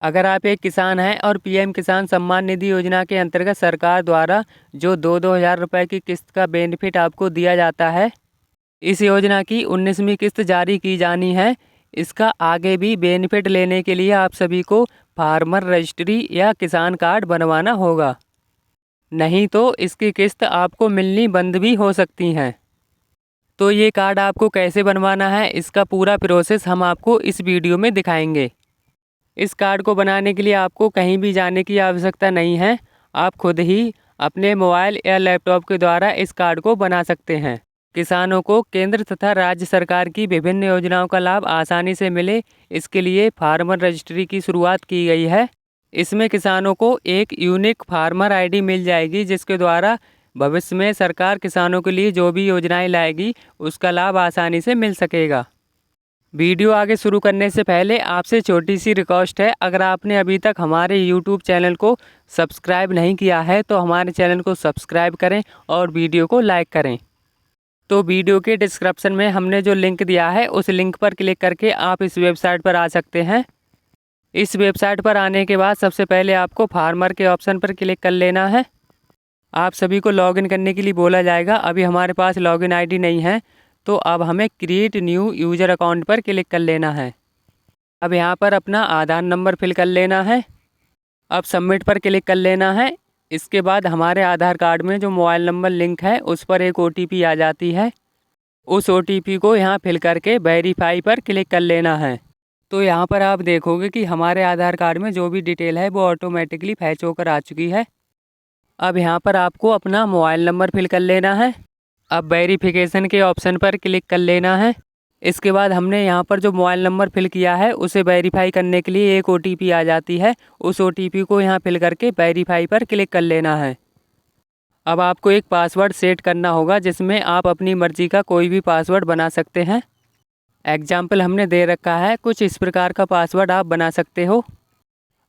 अगर आप एक किसान हैं और पीएम किसान सम्मान निधि योजना के अंतर्गत सरकार द्वारा जो 2-2 हज़ार रुपये की किस्त का बेनिफिट आपको दिया जाता है, इस योजना की 19वीं किस्त जारी की जानी है। इसका आगे भी बेनिफिट लेने के लिए आप सभी को फार्मर रजिस्ट्री या किसान कार्ड बनवाना होगा, नहीं तो इसकी किस्त आपको मिलनी बंद भी हो सकती हैं। तो ये कार्ड आपको कैसे बनवाना है, इसका पूरा प्रोसेस हम आपको इस वीडियो में दिखाएंगे। इस कार्ड को बनाने के लिए आपको कहीं भी जाने की आवश्यकता नहीं है। आप खुद ही अपने मोबाइल या लैपटॉप के द्वारा इस कार्ड को बना सकते हैं। किसानों को केंद्र तथा राज्य सरकार की विभिन्न योजनाओं का लाभ आसानी से मिले, इसके लिए फार्मर रजिस्ट्री की शुरुआत की गई है। इसमें किसानों को एक यूनिक फार्मर आईडी मिल जाएगी, जिसके द्वारा भविष्य में सरकार किसानों के लिए जो भी योजनाएं लाएगी उसका लाभ आसानी से मिल सकेगा। वीडियो आगे शुरू करने से पहले आपसे छोटी सी रिक्वेस्ट है, अगर आपने अभी तक हमारे YouTube चैनल को सब्सक्राइब नहीं किया है तो हमारे चैनल को सब्सक्राइब करें और वीडियो को लाइक करें। तो वीडियो के डिस्क्रिप्शन में हमने जो लिंक दिया है उस लिंक पर क्लिक करके आप इस वेबसाइट पर आ सकते हैं। इस वेबसाइट पर आने के बाद सबसे पहले आपको फार्मर के ऑप्शन पर क्लिक कर लेना है। आप सभी को लॉगिन करने के लिए बोला जाएगा। अभी हमारे पास लॉगिन आईडी नहीं है, तो अब हमें क्रिएट न्यू यूज़र अकाउंट पर क्लिक कर लेना है। अब यहाँ पर अपना आधार नंबर फिल कर लेना है। अब सबमिट पर क्लिक कर लेना है। इसके बाद हमारे आधार कार्ड में जो मोबाइल नंबर लिंक है उस पर एक OTP आ जाती है। उस OTP को यहाँ फिल करके वेरीफाई पर क्लिक कर लेना है। तो यहाँ पर आप देखोगे कि हमारे आधार कार्ड में जो भी डिटेल है वो ऑटोमेटिकली फैच होकर आ चुकी है। अब यहाँ पर आपको अपना मोबाइल नंबर फिल कर लेना है। अब वेरिफिकेशन के ऑप्शन पर क्लिक कर लेना है। इसके बाद हमने यहाँ पर जो मोबाइल नंबर फिल किया है उसे वेरीफाई करने के लिए एक OTP आ जाती है। उस OTP को यहाँ फिल करके वेरीफाई पर क्लिक कर लेना है। अब आपको एक पासवर्ड सेट करना होगा, जिसमें आप अपनी मर्ज़ी का कोई भी पासवर्ड बना सकते हैं। एग्जाम्पल हमने दे रखा है, कुछ इस प्रकार का पासवर्ड आप बना सकते हो।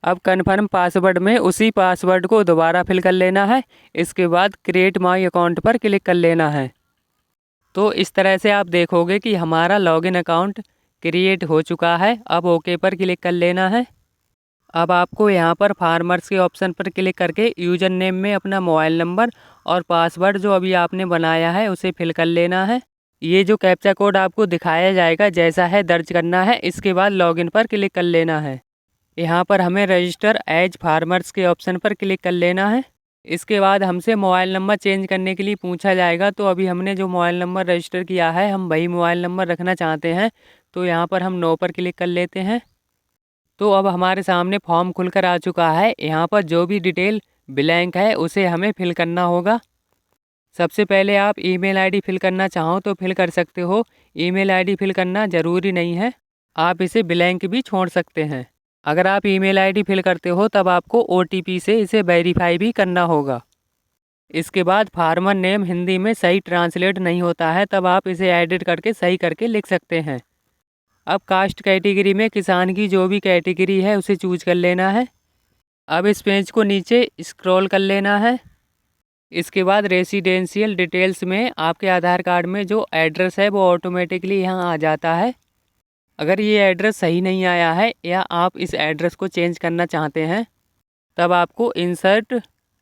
अब कन्फर्म पासवर्ड में उसी पासवर्ड को दोबारा फिल कर लेना है। इसके बाद क्रिएट माई अकाउंट पर क्लिक कर लेना है। तो इस तरह से आप देखोगे कि हमारा लॉगिन अकाउंट क्रिएट हो चुका है। अब ओके पर क्लिक कर लेना है। अब आपको यहाँ पर फार्मर्स के ऑप्शन पर क्लिक करके यूज़र नेम में अपना मोबाइल नंबर और पासवर्ड जो अभी आपने बनाया है उसे फिल कर लेना है। ये जो कैप्चा कोड आपको दिखाया जाएगा जैसा है दर्ज करना है। इसके बाद लॉगिन पर क्लिक कर लेना है। यहाँ पर हमें रजिस्टर एज फार्मर्स के ऑप्शन पर क्लिक कर लेना है। इसके बाद हमसे मोबाइल नंबर चेंज करने के लिए पूछा जाएगा। तो अभी हमने जो मोबाइल नंबर रजिस्टर किया है हम वही मोबाइल नंबर रखना चाहते हैं, तो यहाँ पर हम नो पर क्लिक कर लेते हैं। तो अब हमारे सामने फॉर्म खुलकर आ चुका है। यहाँ पर जो भी डिटेल ब्लैंक है उसे हमें फिल करना होगा। सबसे पहले आप ईमेल आईडी फिल करना चाहो तो फिल कर सकते हो। ईमेल आईडी फिल करना ज़रूरी नहीं है, आप इसे ब्लैंक भी छोड़ सकते हैं। अगर आप ईमेल आईडी फिल करते हो तब आपको OTP से इसे वेरीफाई भी करना होगा। इसके बाद फार्मर नेम हिंदी में सही ट्रांसलेट नहीं होता है, तब आप इसे एडिट करके सही करके लिख सकते हैं। अब कास्ट कैटेगरी में किसान की जो भी कैटेगरी है उसे चूज कर लेना है। अब इस पेज को नीचे स्क्रॉल कर लेना है। इसके बाद रेसिडेंशियल डिटेल्स में आपके आधार कार्ड में जो एड्रेस है वो ऑटोमेटिकली यहाँ आ जाता है। अगर ये एड्रेस सही नहीं आया है या आप इस एड्रेस को चेंज करना चाहते हैं तब आपको इंसर्ट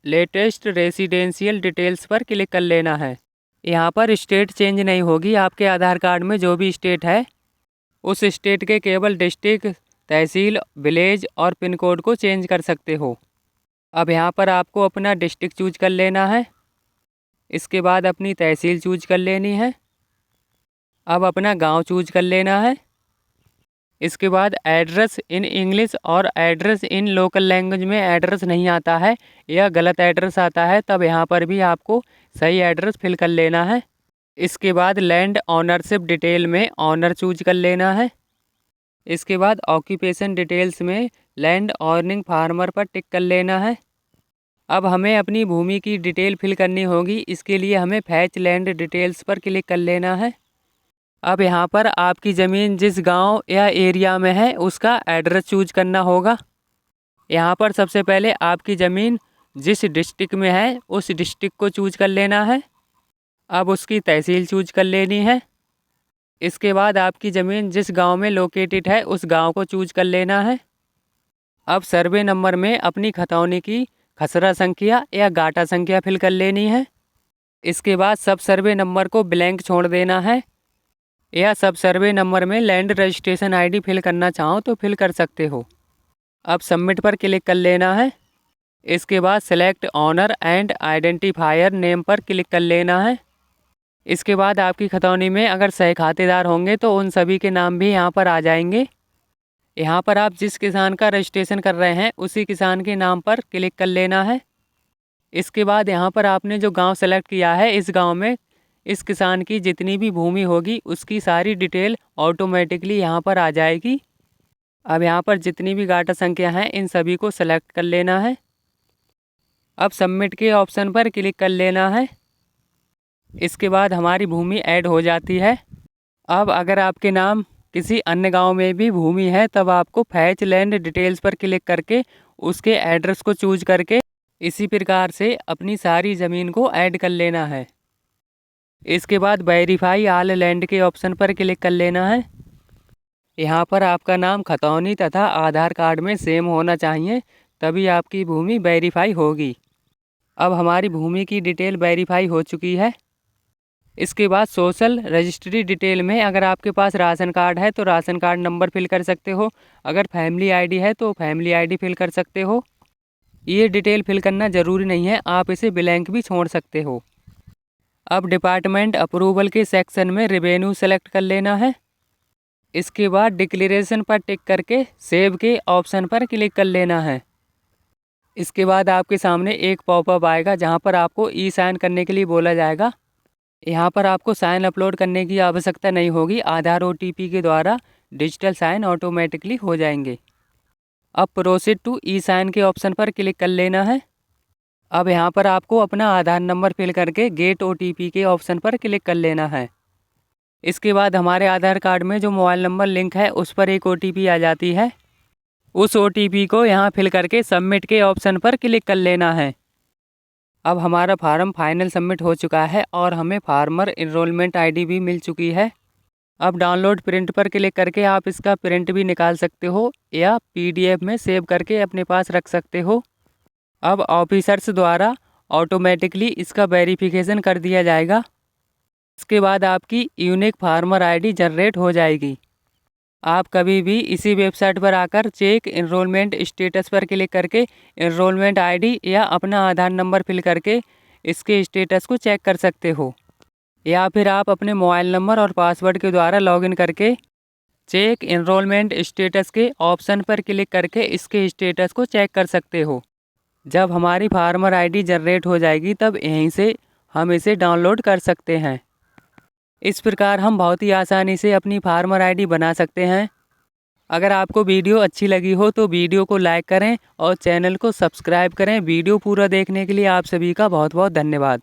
लेटेस्ट रेसिडेंशियल डिटेल्स पर क्लिक कर लेना है। यहाँ पर स्टेट चेंज नहीं होगी। आपके आधार कार्ड में जो भी स्टेट है उस स्टेट के केवल डिस्ट्रिक्ट, तहसील, विलेज और पिन कोड को चेंज कर सकते हो। अब यहाँ पर आपको अपना डिस्ट्रिक्ट चूज कर लेना है। इसके बाद अपनी तहसील चूज कर लेनी है। अब अपना गांव चूज कर लेना है। इसके बाद एड्रेस इन इंग्लिश और एड्रेस इन लोकल लैंग्वेज में एड्रेस नहीं आता है या गलत एड्रेस आता है तब यहाँ पर भी आपको सही एड्रेस फिल कर लेना है। इसके बाद लैंड ऑनरशिप डिटेल में ऑनर चूज कर लेना है। इसके बाद ऑक्यूपेशन डिटेल्स में लैंड ऑर्निंग फार्मर पर टिक कर लेना है। अब हमें अपनी भूमि की डिटेल फिल करनी होगी। इसके लिए हमें फैच लैंड डिटेल्स पर क्लिक कर लेना है। अब यहाँ पर आपकी ज़मीन जिस गांव या एरिया में है उसका एड्रेस चूज करना होगा। यहाँ पर सबसे पहले आपकी ज़मीन जिस डिस्ट्रिक्ट में है उस डिस्ट्रिक्ट को चूज कर लेना है। अब उसकी तहसील चूज कर लेनी है। इसके बाद आपकी ज़मीन जिस गांव में लोकेटेड है उस गांव को चूज कर लेना है। अब सर्वे नंबर में अपनी खतौनी की खसरा संख्या या गाटा संख्या फिल कर लेनी है। इसके बाद सब सर्वे नंबर को ब्लैंक छोड़ देना है, या सब सर्वे नंबर में लैंड रजिस्ट्रेशन आईडी फिल करना चाहो तो फिल कर सकते हो। अब सबमिट पर क्लिक कर लेना है। इसके बाद select owner and identifier name पर क्लिक कर लेना है। इसके बाद आपकी खतौनी में अगर सह खातेदार होंगे तो उन सभी के नाम भी यहाँ पर आ जाएंगे। यहाँ पर आप जिस किसान का रजिस्ट्रेशन कर रहे हैं उसी किसान के नाम पर क्लिक कर लेना है। इसके बाद यहाँ पर आपने जो गांव सेलेक्ट किया है, इस गांव में इस किसान की जितनी भी भूमि होगी उसकी सारी डिटेल ऑटोमेटिकली यहाँ पर आ जाएगी। अब यहाँ पर जितनी भी गाटा संख्या हैं इन सभी को सेलेक्ट कर लेना है। अब सबमिट के ऑप्शन पर क्लिक कर लेना है। इसके बाद हमारी भूमि ऐड हो जाती है। अब अगर आपके नाम किसी अन्य गांव में भी भूमि है तब आपको फैच लैंड डिटेल्स पर क्लिक करके उसके एड्रेस को चूज करके इसी प्रकार से अपनी सारी ज़मीन को ऐड कर लेना है। इसके बाद वेरीफाई ऑल लैंड के ऑप्शन पर क्लिक कर लेना है। यहाँ पर आपका नाम खतौनी तथा आधार कार्ड में सेम होना चाहिए, तभी आपकी भूमि वेरीफाई होगी। अब हमारी भूमि की डिटेल वेरीफाई हो चुकी है। इसके बाद सोशल रजिस्ट्री डिटेल में अगर आपके पास राशन कार्ड है तो राशन कार्ड नंबर फिल कर सकते हो, अगर फैमिली आईडी है तो फैमिली आईडी फिल कर सकते हो। ये डिटेल फिल करना ज़रूरी नहीं है, आप इसे ब्लैंक भी छोड़ सकते हो। अब डिपार्टमेंट अप्रूवल के सेक्शन में रेवेन्यू सेलेक्ट कर लेना है। इसके बाद डिक्लेरेशन पर टिक करके सेव के ऑप्शन पर क्लिक कर लेना है। इसके बाद आपके सामने एक पॉपअप आएगा जहाँ पर आपको ई साइन करने के लिए बोला जाएगा। यहाँ पर आपको साइन अपलोड करने की आवश्यकता नहीं होगी, आधार OTP के द्वारा डिजिटल साइन ऑटोमेटिकली हो जाएंगे। अब प्रोसीड टू ई साइन के ऑप्शन पर क्लिक कर लेना है। अब यहाँ पर आपको अपना आधार नंबर फिल करके गेट OTP के ऑप्शन पर क्लिक कर लेना है। इसके बाद हमारे आधार कार्ड में जो मोबाइल नंबर लिंक है उस पर एक OTP आ जाती है। उस OTP को यहाँ फिल करके सबमिट के ऑप्शन पर क्लिक कर लेना है। अब हमारा फार्म फाइनल सबमिट हो चुका है और हमें फार्मर इनरोलमेंट आईडी भी मिल चुकी है। अब डाउनलोड प्रिंट पर क्लिक करके आप इसका प्रिंट भी निकाल सकते हो या PDF में सेव करके अपने पास रख सकते हो। अब ऑफिसर्स द्वारा ऑटोमेटिकली इसका वेरिफिकेशन कर दिया जाएगा। इसके बाद आपकी यूनिक फार्मर आईडी जनरेट हो जाएगी। आप कभी भी इसी वेबसाइट पर आकर चेक इनरोलमेंट स्टेटस पर क्लिक करके इनरोलमेंट आईडी या अपना आधार नंबर फिल करके इसके स्टेटस को चेक कर सकते हो, या फिर आप अपने मोबाइल नंबर और पासवर्ड के द्वारा लॉगिन करके चेक इनरोलमेंट स्टेटस के ऑप्शन पर क्लिक करके इसके स्टेटस को चेक कर सकते हो। जब हमारी फार्मर आईडी जनरेट हो जाएगी तब यहीं से हम इसे डाउनलोड कर सकते हैं। इस प्रकार हम बहुत ही आसानी से अपनी फार्मर आईडी बना सकते हैं। अगर आपको वीडियो अच्छी लगी हो तो वीडियो को लाइक करें और चैनल को सब्सक्राइब करें। वीडियो पूरा देखने के लिए आप सभी का बहुत बहुत धन्यवाद।